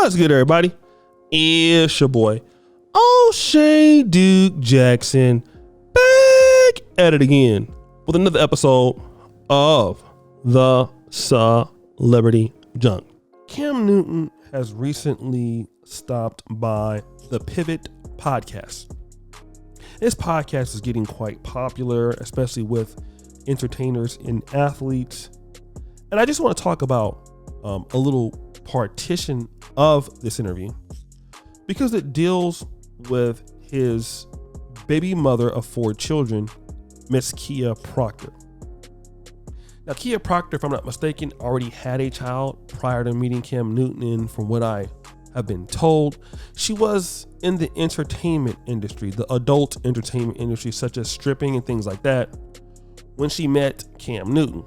What's good, everybody? It's your boy, O'Shea Duke Jackson, back at it again with another episode of the Celebrity Junk. Cam Newton has recently stopped by the Pivot podcast. This podcast is getting quite popular, especially with entertainers and athletes. And I just want to talk about a little partition of this interview because it deals with his baby mother of 4 children, Miss Kia Proctor. Now, Kia Proctor, if I'm not mistaken, already had a child prior to meeting Cam Newton, and from what I have been told, she was in the entertainment industry, the adult entertainment industry, such as stripping and things like that, when she met Cam Newton.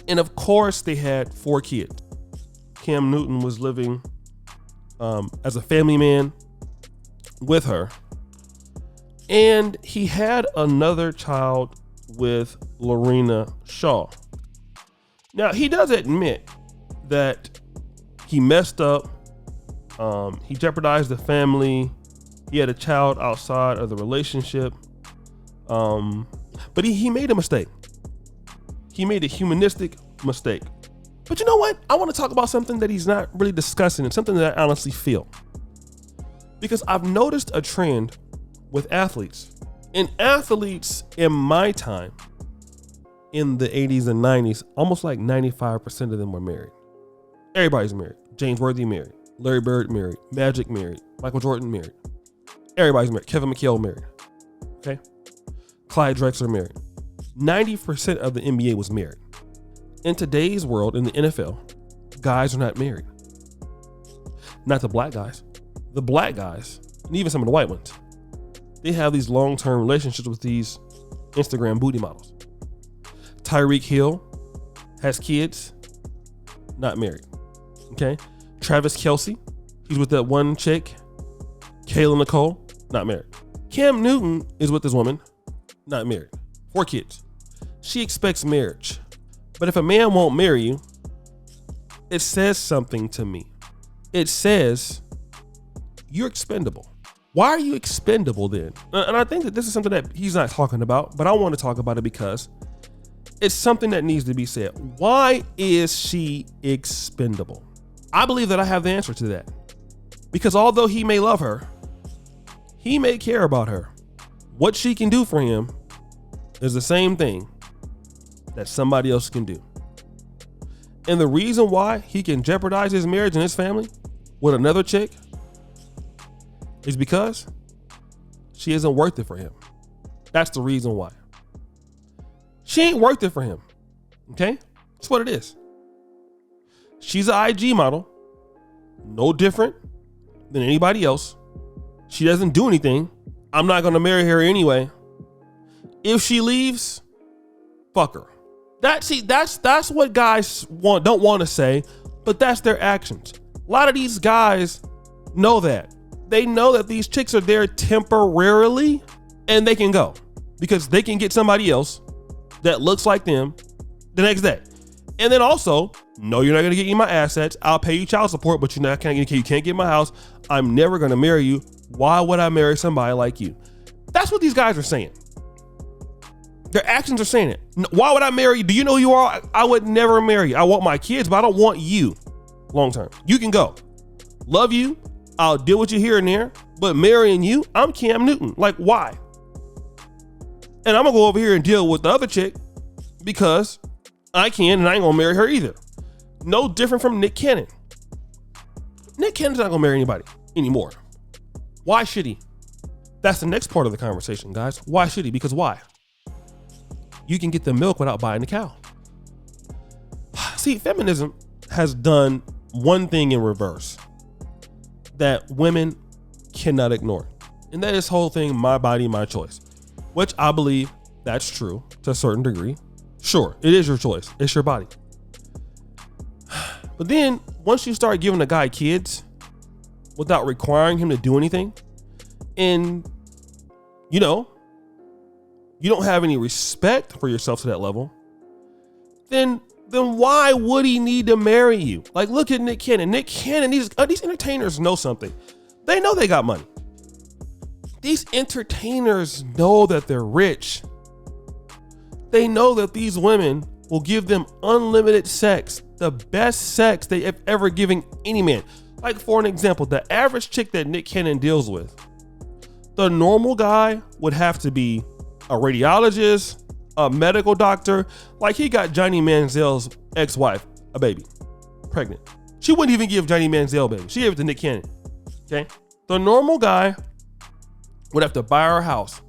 And of course, they had 4 kids. Cam Newton was living as a family man with her. And he had another child with Lorena Shaw. Now, he does admit that he messed up. He jeopardized the family. He had a child outside of the relationship. But he made a mistake. He made a humanistic mistake. But you know what? I want to talk about something that he's not really discussing and something that I honestly feel. Because I've noticed a trend with athletes. And athletes in my time, in the 80s and 90s, almost like 95% of them were married. Everybody's married. James Worthy married. Larry Bird married. Magic married. Michael Jordan married. Everybody's married. Kevin McHale married. Okay? Clyde Drexler married. 90% of the NBA was married. In today's world, in the NFL, guys are not married. Not the black guys. The black guys, and even some of the white ones, they have these long-term relationships with these Instagram booty models. Tyreek Hill has kids, not married. Okay? Travis Kelce, he's with that one chick. Kayla Nicole, not married. Cam Newton is with this woman, not married. 4 kids. She expects marriage. But if a man won't marry you, it says something to me. It says you're expendable. Why are you expendable then? And I think that this is something that he's not talking about, but I want to talk about it because it's something that needs to be said. Why is she expendable? I believe that I have the answer to that. Because although he may love her, he may care about her. What she can do for him is the same thing that somebody else can do. And the reason why he can jeopardize his marriage and his family with another chick is because she isn't worth it for him. That's the reason why. She ain't worth it for him. Okay? That's what it is. She's an IG model, no different than anybody else. She doesn't do anything. I'm not going to marry her anyway. If she leaves, fuck her. That's what guys don't want to say, but that's their actions. A lot of these guys know that. They know that these chicks are there temporarily and they can go because they can get somebody else that looks like them the next day. And then also, no, you're not going to get me my assets. I'll pay you child support, but you can't get my house. I'm never going to marry you. Why would I marry somebody like you? That's what these guys are saying. Their actions are saying it. Why would I marry you? Do you know who you are? I would never marry you. I want my kids, but I don't want you long term. You can go. Love you. I'll deal with you here and there. But marrying you, I'm Cam Newton. Like, why? And I'm going to go over here and deal with the other chick because I can, and I ain't going to marry her either. No different from Nick Cannon. Nick Cannon's not going to marry anybody anymore. Why should he? That's the next part of the conversation, guys. Why should he? Because why? You can get the milk without buying the cow. See, feminism has done one thing in reverse that women cannot ignore. And that is whole thing, my body, my choice, which I believe that's true to a certain degree. Sure, it is your choice. It's your body. But then once you start giving a guy kids without requiring him to do anything, and you don't have any respect for yourself to that level, then then why would he need to marry you? Like, look at Nick Cannon. Nick Cannon, these entertainers know something. They know they got money. These entertainers know that they're rich. They know that these women will give them unlimited sex, the best sex they have ever given any man. Like, for an example, the average chick that Nick Cannon deals with, the normal guy would have to be a radiologist, a medical doctor. Like, he got Johnny Manziel's ex-wife a baby, pregnant. She wouldn't even give Johnny Manziel a baby. She gave it to Nick Cannon. Okay. The normal guy would have to buy her a house.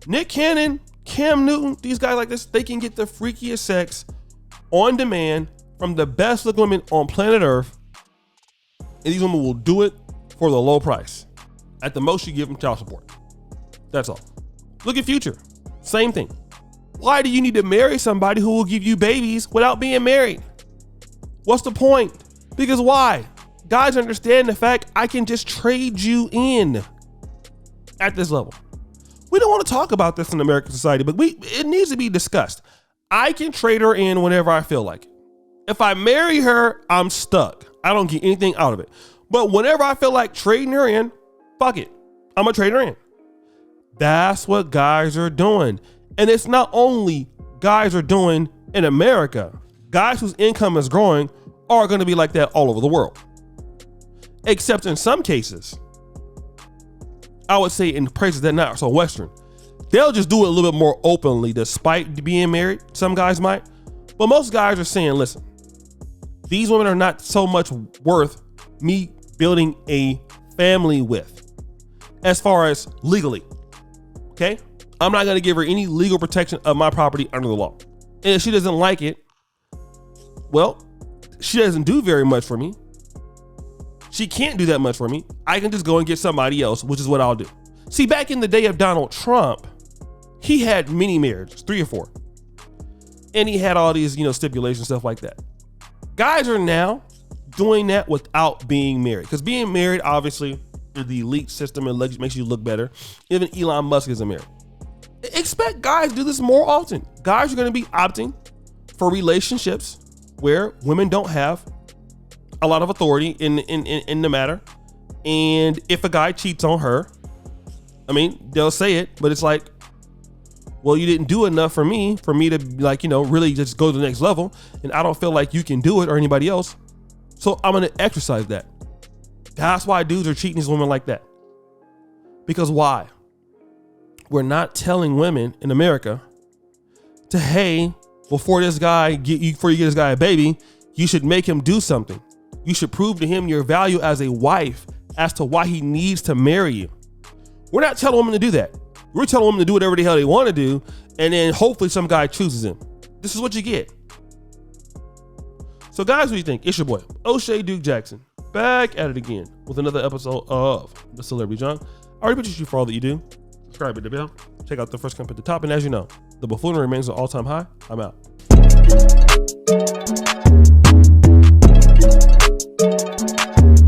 Nick Cannon, Cam Newton, these guys like this, they can get the freakiest sex on demand from the best looking women on planet Earth. And these women will do it for the low price. At the most, you give them child support. That's all. Look at Future. Same thing. Why do you need to marry somebody who will give you babies without being married? What's the point? Because why? Guys understand the fact I can just trade you in at this level. We don't want to talk about this in American society, but it needs to be discussed. I can trade her in whenever I feel like it. If I marry her, I'm stuck. I don't get anything out of it. But whenever I feel like trading her in, fuck it. I'm gonna trade her in. That's what guys are doing. And it's not only guys are doing in America. Guys whose income is growing are going to be like that all over the world. Except in some cases, I would say in places that are not so Western, they'll just do it a little bit more openly despite being married. Some guys might. But most guys are saying, listen, these women are not so much worth me building a family with as far as legally. Okay? I'm not going to give her any legal protection of my property under the law. And if she doesn't like it, well, she doesn't do very much for me. She can't do that much for me. I can just go and get somebody else, which is what I'll do. See, back in the day of Donald Trump, he had many marriages, 3 or 4. And he had all these, stipulations, stuff like that. Guys are now doing that without being married. Because being married, obviously, the elite system and makes you look better. Even Elon Musk isn't married. Expect guys to do this more often. Guys are going to be opting for relationships where women don't have a lot of authority in the matter. And if a guy cheats on her, they'll say it, but it's like, well, you didn't do enough for me to really just go to the next level. And I don't feel like you can do it or anybody else. So I'm going to exercise that. That's why dudes are cheating these women like that. Because why? We're not telling women in America to, hey, before you get this guy a baby, you should make him do something. You should prove to him your value as a wife as to why he needs to marry you. We're not telling women to do that. We're telling women to do whatever the hell they want to do, and then hopefully some guy chooses him. This is what you get. So guys, what do you think? It's your boy, O'Shea Duke Jackson, back at it again with another episode of The Celebrity Junk. I already appreciate you for all that you do. Subscribe, hit the bell. Check out the first comment at the top. And as you know, the buffoonery remains an all-time high. I'm out.